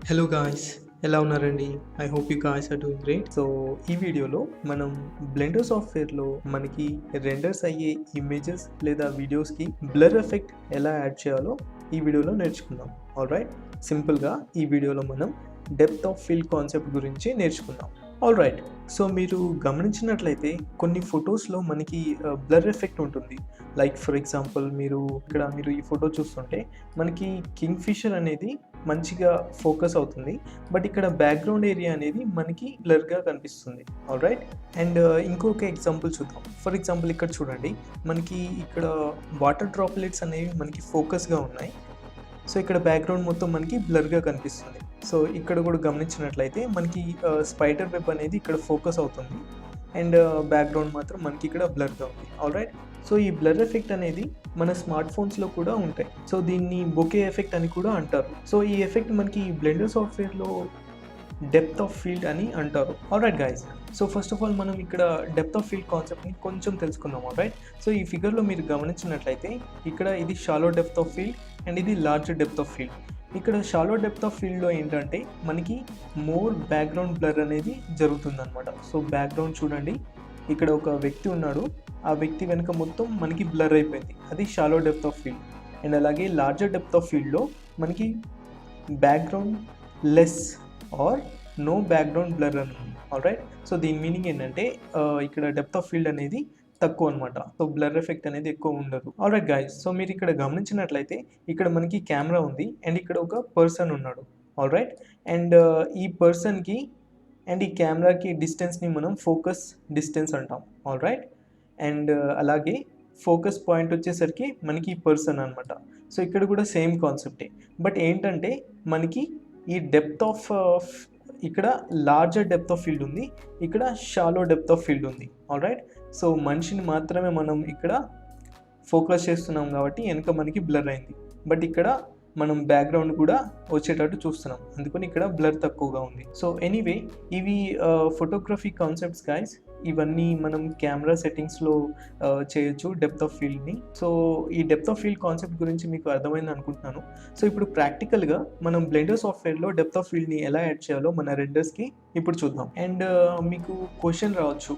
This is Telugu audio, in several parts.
హలో గాయ్స్, ఎలా ఉన్నారండి? I hope you guys are doing great. So ఈ వీడియోలో మనం బ్లెండర్ సాఫ్ట్వేర్లో మనకి రెండర్స్ అయ్యే ఇమేజెస్ లేదా వీడియోస్కి బ్లర్ ఎఫెక్ట్ ఎలా యాడ్ చేయాలో ఈ వీడియోలో నేర్చుకుందాం. ఆల్రైట్, సింపుల్గా ఈ వీడియోలో మనం డెప్త్ ఆఫ్ ఫీల్డ్ కాన్సెప్ట్ గురించి నేర్చుకుందాం. ఆల్రైట్, సో మీరు గమనించినట్లయితే కొన్ని ఫొటోస్లో మనకి బ్లర్ ఎఫెక్ట్ ఉంటుంది. లైక్ ఫర్ ఎగ్జాంపుల్ మీరు ఈ ఫోటో చూస్తుంటే మనకి కింగ్ ఫిషర్ అనేది మంచిగా ఫోకస్ అవుతుంది, బట్ ఇక్కడ బ్యాక్గ్రౌండ్ ఏరియా అనేది మనకి బ్లర్గా కనిపిస్తుంది. ఆల్రైట్, అండ్ ఇంకొక ఎగ్జాంపుల్ చూద్దాం. ఫర్ ఎగ్జాంపుల్ ఇక్కడ చూడండి, మనకి ఇక్కడ వాటర్ డ్రాప్లెట్స్ అనేవి మనకి ఫోకస్గా ఉన్నాయి. సో ఇక్కడ బ్యాక్గ్రౌండ్ మొత్తం మనకి బ్లర్గా కనిపిస్తుంది. సో ఇక్కడ కూడా గమనించినట్లయితే మనకి స్పైడర్ వెబ్ అనేది ఇక్కడ ఫోకస్ అవుతుంది అండ్ బ్యాక్గ్రౌండ్ మాత్రం మనకి ఇక్కడ బ్లర్గా ఉంది. ఆల్రైట్, సో ఈ బ్లర్ ఎఫెక్ట్ అనేది మన స్మార్ట్ ఫోన్స్లో కూడా ఉంటాయి. సో దీన్ని బొకే ఎఫెక్ట్ అని కూడా అంటారు. సో ఈ ఎఫెక్ట్ మనకి బ్లెండర్ సాఫ్ట్వేర్లో డెప్త్ ఆఫ్ ఫీల్డ్ అని అంటారు. Alright guys, so first of all మనం ఇక్కడ డెప్త్ ఆఫ్ ఫీల్డ్ కాన్సెప్ట్ని కొంచెం తెలుసుకుందాం. ఆల్రైట్, సో ఈ ఫిగర్లో మీరు గమనించినట్లయితే ఇక్కడ ఇది shallow depth of field and ఇది లార్జ్ డెప్త్ ఆఫ్ ఫీల్డ్. ఇక్కడ షాలో డెప్త్ ఆఫ్ ఫీల్డ్లో ఏంటంటే మనకి మోర్ బ్యాక్గ్రౌండ్ బ్లర్ అనేది జరుగుతుందన్నమాట. సో బ్యాక్గ్రౌండ్ చూడండి, ఇక్కడ ఒక వ్యక్తి ఉన్నాడు, ఆ వ్యక్తి వెనుక మొత్తం మనకి బ్లర్ అయిపోయింది, అది shallow depth of field. And అలాగే లార్జర్ డెప్త్ ఆఫ్ ఫీల్డ్లో మనకి background less or no background blur అని ఉంది. ఆల్రైట్, సో దీని మీనింగ్ ఏంటంటే ఇక్కడ డెప్త్ ఆఫ్ ఫీల్డ్ అనేది తక్కువ అనమాట. సో బ్లర్ ఎఫెక్ట్ అనేది ఎక్కువ ఉండదు. ఆల్రైట్ గైస్, సో మీరు ఇక్కడ గమనించినట్లయితే ఇక్కడ మనకి కెమెరా ఉంది అండ్ ఇక్కడ ఒక పర్సన్ ఉన్నాడు. ఆల్రైట్, అండ్ ఈ పర్సన్కి అండ్ ఈ కెమెరాకి డిస్టెన్స్ని మనం ఫోకస్ డిస్టెన్స్ అంటాం. ఆల్రైట్, అండ్ అలాగే ఫోకస్ పాయింట్ వచ్చేసరికి మనకి ఈ పర్సన్ అనమాట. సో ఇక్కడ కూడా సేమ్ కాన్సెప్టే, బట్ ఏంటంటే మనకి ఈ డెప్త్ ఆఫ్ ఇక్కడ లార్జర్ డెప్త్ ఆఫ్ ఫీల్డ్ ఉంది, ఇక్కడ షాలో డెప్త్ ఆఫ్ ఫీల్డ్ ఉంది. ఆల్రైట్, సో మనిషిని మాత్రమే మనం ఇక్కడ ఫోకస్ చేస్తున్నాం కాబట్టి వెనక మనకి బ్లర్ అయింది, బట్ ఇక్కడ మనం బ్యాక్గ్రౌండ్ కూడా వచ్చేటట్టు చూస్తున్నాం, అందుకని ఇక్కడ బ్లర్ తక్కువగా ఉంది. సో ఎనీవే, ఇవి ఫోటోగ్రఫీ కాన్సెప్ట్స్ గైస్. ఇవన్నీ మనం కెమెరా సెట్టింగ్స్లో చేయొచ్చు డెప్త్ ఆఫ్ ఫీల్డ్ని. సో ఈ డెప్త్ ఆఫ్ ఫీల్డ్ కాన్సెప్ట్ గురించి మీకు అర్థమైంది అనుకుంటున్నాను. సో ఇప్పుడు ప్రాక్టికల్గా మనం బ్లెండర్ సాఫ్ట్వేర్లో డెప్త్ ఆఫ్ ఫీల్డ్ని ఎలా యాడ్ చేయాలో మన రెండర్స్కి ఇప్పుడు చూద్దాం. అండ్ మీకు క్వశ్చన్ రావచ్చు,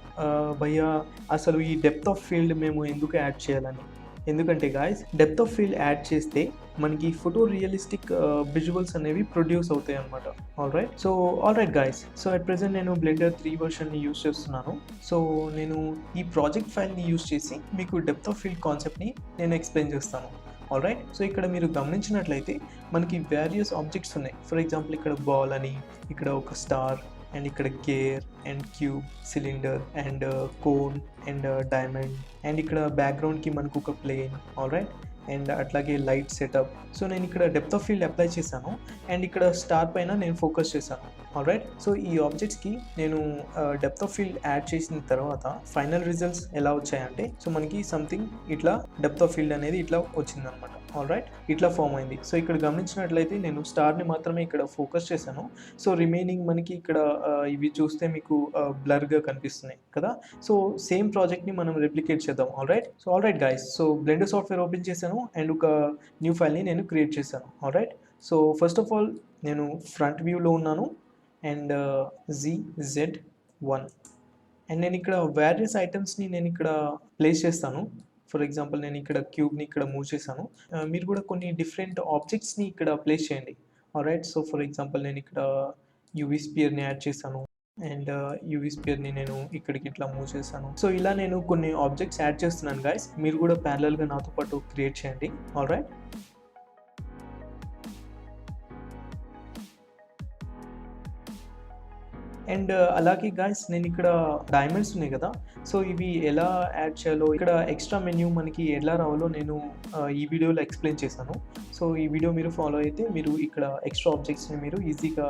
భయ్యా అసలు ఈ డెప్త్ ఆఫ్ ఫీల్డ్ మేము ఎందుకు యాడ్ చేయాలని. ఎందుకంటే guys, depth of field add చేస్తే మనకి ఫోటో రియలిస్టిక్ విజువల్స్ అనేవి ప్రొడ్యూస్ అవుతాయి అనమాట. Alright guys, so at present నేను బ్లెండర్ 3 వర్షన్ని యూస్ చేస్తున్నాను. సో నేను ఈ ప్రాజెక్ట్ ఫైల్ని యూస్ చేసి మీకు డెప్త్ ఆఫ్ ఫీల్డ్ కాన్సెప్ట్ని నేను ఎక్స్ప్లెయిన్ చేస్తాను. ఆల్రైట్, సో ఇక్కడ మీరు గమనించినట్లయితే మనకి వేరియస్ ఆబ్జెక్ట్స్ ఉన్నాయి. ఫర్ ఎగ్జాంపుల్ ఇక్కడ బాల్ అని, ఇక్కడ ఒక స్టార్ అండ్ ఇక్కడ gear and cube, cylinder and cone and diamond and ఇక్కడ బ్యాక్గ్రౌండ్కి మనకు ఒక ప్లేన్. ఆల్రైట్, అండ్ అట్లాగే లైట్ సెటప్. సో నేను ఇక్కడ డెప్త్ ఆఫ్ ఫీల్డ్ అప్లై చేశాను అండ్ ఇక్కడ స్టార్ పైన నేను ఫోకస్ చేశాను. ఆల్రైట్, సో ఈ ఆబ్జెక్ట్స్కి నేను డెప్త్ ఆఫ్ ఫీల్డ్ యాడ్ చేసిన తర్వాత ఫైనల్ రిజల్ట్స్ ఎలా వచ్చాయంటే, సో మనకి సంథింగ్ ఇట్లా డెప్త్ ఆఫ్ ఫీల్డ్ అనేది ఇట్లా వచ్చిందనమాట. ఆల్రైట్, ఇట్లా ఫామ్ అయింది. సో ఇక్కడ గమనించినట్లయితే నేను స్టార్ని మాత్రమే ఇక్కడ ఫోకస్ చేశాను. సో రిమైనింగ్ మనకి ఇక్కడ ఇవి చూస్తే మీకు బ్లర్గా కనిపిస్తున్నాయి కదా. సో సేమ్ ప్రాజెక్ట్ని మనం రెప్లికేట్ చేద్దాం. Alright guys, so Blender software open చేశాను అండ్ ఒక న్యూ ఫైల్ని నేను క్రియేట్ చేశాను. Alright, so first of all నేను ఫ్రంట్ వ్యూలో ఉన్నాను అండ్ ZZ1 అండ్ నేను ఇక్కడ వేరియస్ ఐటమ్స్ని నేను ఇక్కడ ప్లేస్ చేస్తాను. ఫర్ ఎగ్జాంపుల్ నేను ఇక్కడ క్యూబ్ని ఇక్కడ మూవ్ చేశాను. మీరు కూడా కొన్ని డిఫరెంట్ ఆబ్జెక్ట్స్ని ఇక్కడ ప్లేస్ చేయండి. ఆల్రైట్, సో ఫర్ ఎగ్జాంపుల్ నేను ఇక్కడ యూవీ స్పియర్ని యాడ్ చేశాను అండ్ యూవీ స్పియర్ని నేను ఇక్కడికి ఇట్లా మూవ్ చేశాను. సో ఇలా నేను కొన్ని ఆబ్జెక్ట్స్ యాడ్ చేస్తున్నాను గైస్, మీరు కూడా ప్యారలల్గా నాతో పాటు క్రియేట్ చేయండి. ఆల్రైట్, అండ్ అలాగే గాయస్ నేను ఇక్కడ డైమండ్స్ ఉన్నాయి కదా, సో ఇవి ఎలా యాడ్ చేయాలో, ఇక్కడ ఎక్స్ట్రా మెన్యూ మనకి ఎలా రావాలో నేను ఈ వీడియోలో ఎక్స్ప్లెయిన్ చేశాను. సో ఈ వీడియో మీరు ఫాలో అయితే మీరు ఇక్కడ ఎక్స్ట్రా ఆబ్జెక్ట్స్ని మీరు ఈజీగా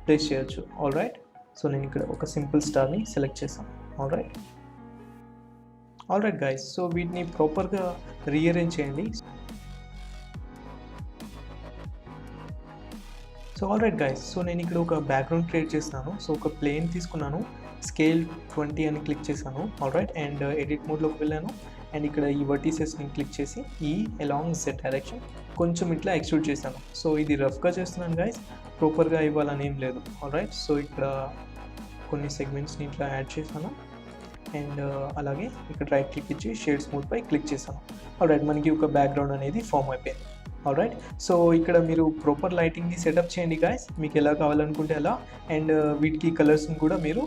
ప్లేస్ చేయొచ్చు. ఆల్రైట్, సో నేను ఇక్కడ ఒక సింపుల్ స్టార్ని సెలెక్ట్ చేశాను. ఆల్రైట్ గైస్, సో వీటిని ప్రాపర్గా రీఅరేంజ్ చేయండి. సో ఆల్రైట్ గైస్, సో నేను ఇక్కడ ఒక బ్యాక్గ్రౌండ్ క్రియేట్ చేస్తున్నాను. సో ఒక ప్లేన్ తీసుకున్నాను, స్కేల్ 20 అని క్లిక్ చేశాను. ఆల్రైట్, అండ్ ఎడిట్ మోడ్లోకి వెళ్ళాను అండ్ ఇక్కడ ఈ వర్టిసెస్ని క్లిక్ చేసి ఈ అలాంగ్ సెట్ డైరెక్షన్ కొంచెం ఇట్లా ఎక్స్ట్రూడ్ చేశాను. సో ఇది రఫ్గా చేస్తున్నాను గైస్, ప్రాపర్గా ఇవ్వాలని ఏం లేదు. ఆల్రైట్, సో ఇక్కడ కొన్ని సెగ్మెంట్స్ని ఇట్లా యాడ్ చేశాను అండ్ అలాగే ఇక్కడ రైట్ క్లిక్ ఇచ్చి షేడ్ స్మూత్ పై క్లిక్ చేశాను. ఆల్రైట్, మనకి ఒక బ్యాక్గ్రౌండ్ అనేది ఫామ్ అయిపోయింది. ఆల్రైట్, సో ఇక్కడ మీరు ప్రాపర్ లైటింగ్ని సెటప్ చేయండి గాయస్, మీకు ఎలా కావాలనుకుంటే అలా. అండ్ వీటికి కలర్స్ని కూడా మీరు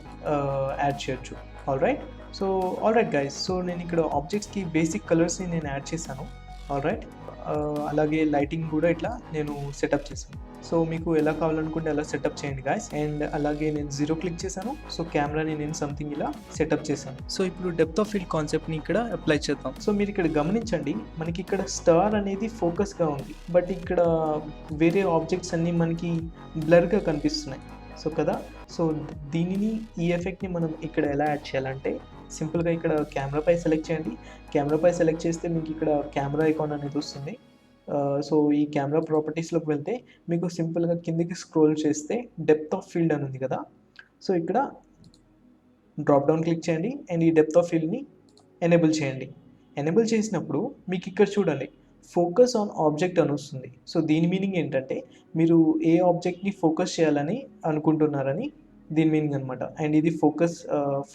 యాడ్ చేయొచ్చు. Alright, so alright guys, so నేను ఇక్కడ ఆబ్జెక్ట్స్కి బేసిక్ కలర్స్ని నేను యాడ్ చేశాను. ఆల్రైట్, అలాగే లైటింగ్ కూడా ఇట్లా నేను సెటప్ చేశాను. సో మీకు ఎలా కావాలనుకుంటే అలా సెటప్ చేయండి గాయస్. అండ్ అలాగే నేను 0 క్లిక్ చేశాను. సో కెమెరాని నేను సంథింగ్ ఇలా సెటప్ చేశాను. సో ఇప్పుడు డెప్త్ ఆఫ్ ఫీల్డ్ కాన్సెప్ట్ని ఇక్కడ అప్లై చేద్దాం. సో మీరు ఇక్కడ గమనించండి, మనకి ఇక్కడ స్టార్ అనేది ఫోకస్గా ఉంది, బట్ ఇక్కడ వేరే ఆబ్జెక్ట్స్ అన్నీ మనకి బ్లర్గా కనిపిస్తున్నాయి. సో కదా, సో దీనిని ఈ ఎఫెక్ట్ని మనం ఇక్కడ ఎలా యాడ్ చేయాలంటే సింపుల్గా ఇక్కడ కెమెరాపై సెలెక్ట్ చేయండి. కెమెరాపై సెలెక్ట్ చేస్తే మీకు ఇక్కడ కెమెరా ఐకాన్ అనేది వస్తుంది. సో ఈ కెమెరా ప్రాపర్టీస్లోకి వెళ్తే మీకు సింపుల్గా కిందికి స్క్రోల్ చేస్తే డెప్త్ ఆఫ్ ఫీల్డ్ అని ఉంది కదా, సో ఇక్కడ డ్రాప్ డౌన్ క్లిక్ చేయండి అండ్ ఈ డెప్త్ ఆఫ్ ఫీల్డ్ని ఎనేబుల్ చేయండి. ఎనేబుల్ చేసినప్పుడు మీకు ఇక్కడ చూడండి ఫోకస్ ఆన్ ఆబ్జెక్ట్ అని వస్తుంది. సో దీని మీనింగ్ ఏంటంటే మీరు ఏ ఆబ్జెక్ట్ని ఫోకస్ చేయాలని అనుకుంటున్నారని దీని మీనింగ్ అనమాట. అండ్ ఇది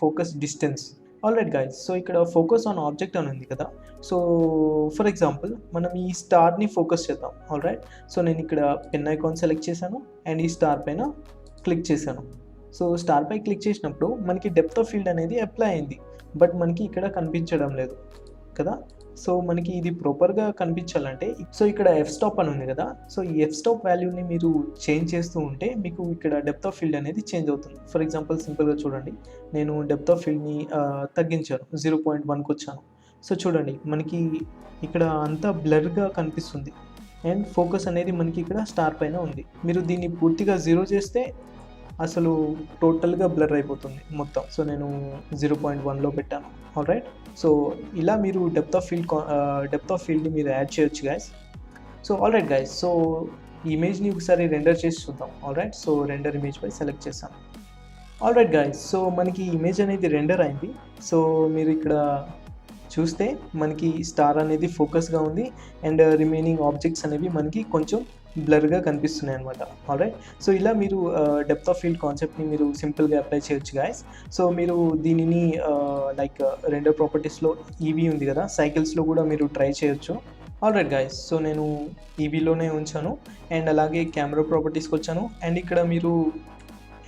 focus distance. Alright guys, so ఇక్కడ ఫోకస్ ఆన్ ఆబ్జెక్ట్ అని ఉంది కదా, సో ఫర్ ఎగ్జాంపుల్ మనం ఈ స్టార్ని ఫోకస్ చేద్దాం. ఆల్రైట్, సో నేను ఇక్కడ పెన్ ఐకాన్ సెలెక్ట్ చేశాను అండ్ ఈ స్టార్ పైన క్లిక్ చేశాను. సో స్టార్ పై క్లిక్ చేసినప్పుడు మనకి డెప్త్ ఆఫ్ ఫీల్డ్ అనేది అప్లై అయింది, బట్ మనకి ఇక్కడ కనిపించడం లేదు కదా. సో మనకి ఇది ప్రాపర్గా కనిపించాలంటే సో ఇక్కడ ఎఫ్ స్టాప్ అని ఉంది కదా, సో ఈ ఎఫ్ స్టాప్ వాల్యూని మీరు చేంజ్ చేస్తూ ఉంటే మీకు ఇక్కడ డెప్త్ ఆఫ్ ఫీల్డ్ అనేది చేంజ్ అవుతుంది. ఫర్ ఎగ్జాంపుల్ సింపుల్గా చూడండి, నేను డెప్త్ ఆఫ్ ఫీల్డ్ని తగ్గించాను, 0.1కి వచ్చాను. సో చూడండి మనకి ఇక్కడ అంతా బ్లర్గా కనిపిస్తుంది అండ్ ఫోకస్ అనేది మనకి ఇక్కడ స్టార్ పైన ఉంది. మీరు దీన్ని పూర్తిగా 0 చేస్తే అసలు టోటల్గా బ్లర్ అయిపోతుంది మొత్తం. సో నేను 0.1లో పెట్టాను. ఆల్రైట్, సో ఇలా మీరు డెప్త్ ఆఫ్ ఫీల్డ్ని మీరు యాడ్ చేయొచ్చు guys. So alright guys, so ఈ ఇమేజ్ని ఒకసారి రెండర్ చేసి చూద్దాం. ఆల్రైట్, సో రెండర్ ఇమేజ్ పై సెలెక్ట్ చేశాను. ఆల్రైట్ గైస్, సో మనకి ఇమేజ్ అనేది రెండర్ అయింది. సో మీరు ఇక్కడ చూస్తే మనకి స్టార్ అనేది ఫోకస్గా ఉంది అండ్ రిమైనింగ్ ఆబ్జెక్ట్స్ అనేవి మనకి కొంచెం బ్లర్గా కనిపిస్తున్నాయి అనమాట. ఆల్రైట్, సో ఇలా మీరు డెప్త్ ఆఫ్ ఫీల్డ్ కాన్సెప్ట్ని మీరు సింపుల్గా అప్లై చేయొచ్చు గాయస్. సో మీరు దీనిని లైక్ రెండర్ ప్రాపర్టీస్లో ఈవీ ఉంది కదా, సైకిల్స్లో కూడా మీరు ట్రై చేయొచ్చు. ఆల్రైట్ గైస్, సో నేను ఈవీలోనే ఉంచాను అండ్ అలాగే కెమెరా ప్రాపర్టీస్కి వచ్చాను. అండ్ ఇక్కడ మీరు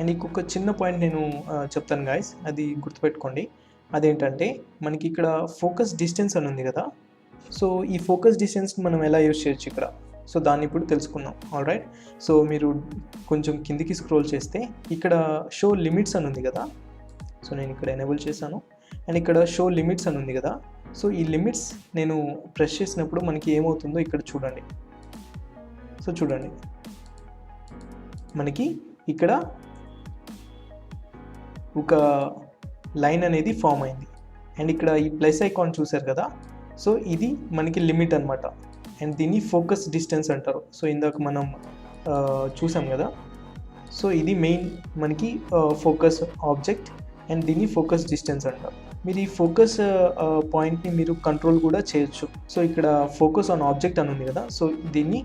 అండ్ ఇంకొక చిన్న పాయింట్ నేను చెప్తాను గాయస్, అది గుర్తుపెట్టుకోండి. అదేంటంటే మనకి ఇక్కడ ఫోకస్ డిస్టెన్స్ అని ఉంది కదా, సో ఈ ఫోకస్ డిస్టెన్స్ని మనం ఎలా యూజ్ చేయొచ్చు ఇక్కడ, సో దాన్ని ఇప్పుడు తెలుసుకుందాం. ఆల్రైట్, సో మీరు కొంచెం కిందికి స్క్రోల్ చేస్తే ఇక్కడ షో లిమిట్స్ అని ఉంది కదా, సో నేను ఇక్కడ ఎనేబుల్ చేశాను అండ్ ఇక్కడ షో లిమిట్స్ అని ఉంది కదా. సో ఈ లిమిట్స్ నేను ప్రెస్ చేసినప్పుడు మనకి ఏమవుతుందో ఇక్కడ చూడండి. సో చూడండి మనకి ఇక్కడ ఒక లైన్ అనేది ఫామ్ అయింది అండ్ ఇక్కడ ఈ ప్లస్ ఐకాన్ చూసారు కదా, సో ఇది మనకి లిమిట్ అనమాట అండ్ దీన్ని ఫోకస్ డిస్టెన్స్ అంటారు. సో ఇందాక మనం చూసాం కదా, సో ఇది మెయిన్ మనకి ఫోకస్ ఆబ్జెక్ట్ అండ్ దీన్ని ఫోకస్ డిస్టెన్స్ అంటారు. మీరు ఈ ఫోకస్ పాయింట్ని మీరు కంట్రోల్ కూడా చేయొచ్చు. సో ఇక్కడ ఫోకస్ ఆన్ ఆబ్జెక్ట్ అని ఉంది కదా, సో దీన్ని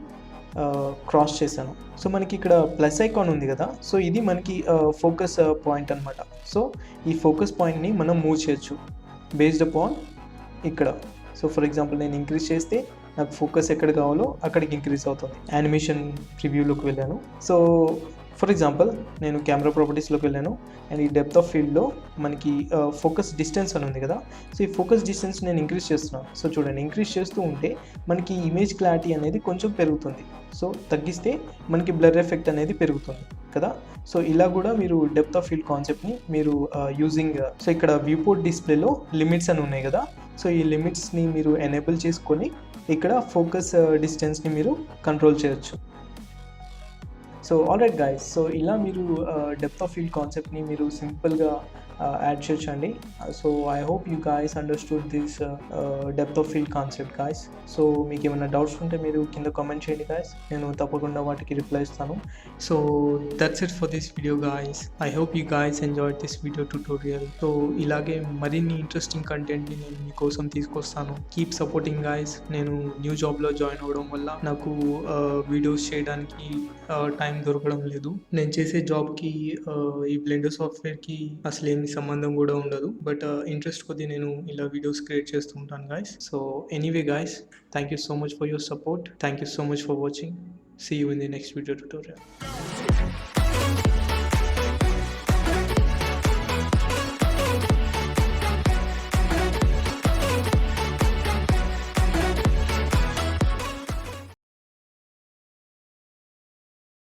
క్రాస్ చేశాను. సో మనకి ఇక్కడ ప్లస్ ఐకాన్ ఉంది కదా, సో ఇది మనకి ఫోకస్ పాయింట్ అనమాట. సో ఈ ఫోకస్ పాయింట్ని మనం మూవ్ చేయొచ్చు బేస్డ్ అపాన్ ఇక్కడ. సో ఫర్ ఎగ్జాంపుల్ నేను ఇంక్రీజ్ చేస్తే నాకు ఫోకస్ ఎక్కడ కావాలో అక్కడికి ఇంక్రీజ్ అవుతుంది. యానిమేషన్ ప్రివ్యూలోకి వెళ్ళాను. సో ఫర్ ఎగ్జాంపుల్ నేను కెమెరా ప్రాపర్టీస్లోకి వెళ్ళాను అండ్ ఈ డెప్త్ ఆఫ్ ఫీల్డ్లో మనకి ఫోకస్ డిస్టెన్స్ అని ఉంది కదా, సో ఈ ఫోకస్ డిస్టెన్స్ నేను ఇంక్రీజ్ చేస్తున్నాను. సో చూడండి ఇంక్రీజ్ చేస్తూ ఉంటే మనకి ఇమేజ్ క్లారిటీ అనేది కొంచెం పెరుగుతుంది. సో తగ్గిస్తే మనకి బ్లర్ ఎఫెక్ట్ అనేది పెరుగుతుంది కదా. సో ఇలా కూడా మీరు డెప్త్ ఆఫ్ ఫీల్డ్ కాన్సెప్ట్ని మీరు యూజింగ్ సో ఇక్కడ వ్యూపోర్ట్ డిస్ప్లేలో లిమిట్స్ అని ఉన్నాయి కదా, సో ఈ లిమిట్స్ని మీరు ఎనేబుల్ చేసుకొని ఇక్కడ ఫోకస్ డిస్టెన్స్ని మీరు కంట్రోల్ చేయొచ్చు. సో ఆల్రైట్ గైస్, సో ఇలా మీరు డెప్త్ ఆఫ్ ఫీల్డ్ కాన్సెప్ట్ని మీరు సింపుల్గా యాడ్ చేయొచ్చండి. So I hope you guys understood this depth of field concept guys. So మీకు ఏమైనా డౌట్స్ ఉంటే మీరు కింద కామెంట్ చేయండి గాయస్, నేను తప్పకుండా వాటికి రిప్లై ఇస్తాను. So that's it for this video guys. I hope you guys enjoyed this video tutorial. So ఇలాగే మరిన్ని ఇంట్రెస్టింగ్ కంటెంట్ని నేను మీకోసం తీసుకొస్తాను. Keep supporting guys. నేను న్యూ జాబ్లో జాయిన్ అవ్వడం వల్ల నాకు వీడియోస్ చేయడానికి టైం దొరకడం లేదు. నేను చేసే జాబ్కి ఈ బ్లెండర్ సాఫ్ట్వేర్కి అసలు ఏమి సంబంధం కూడా ఉండదు. బట్ ఇంట్రెస్ట్ కొద్దీ నేను ఇలా వీడియోస్ క్రియేట్ చేస్తూ ఉంటాను guys. So anyway guys, thank you so much for your support. Thank you so much for watching. See you in the next video tutorial.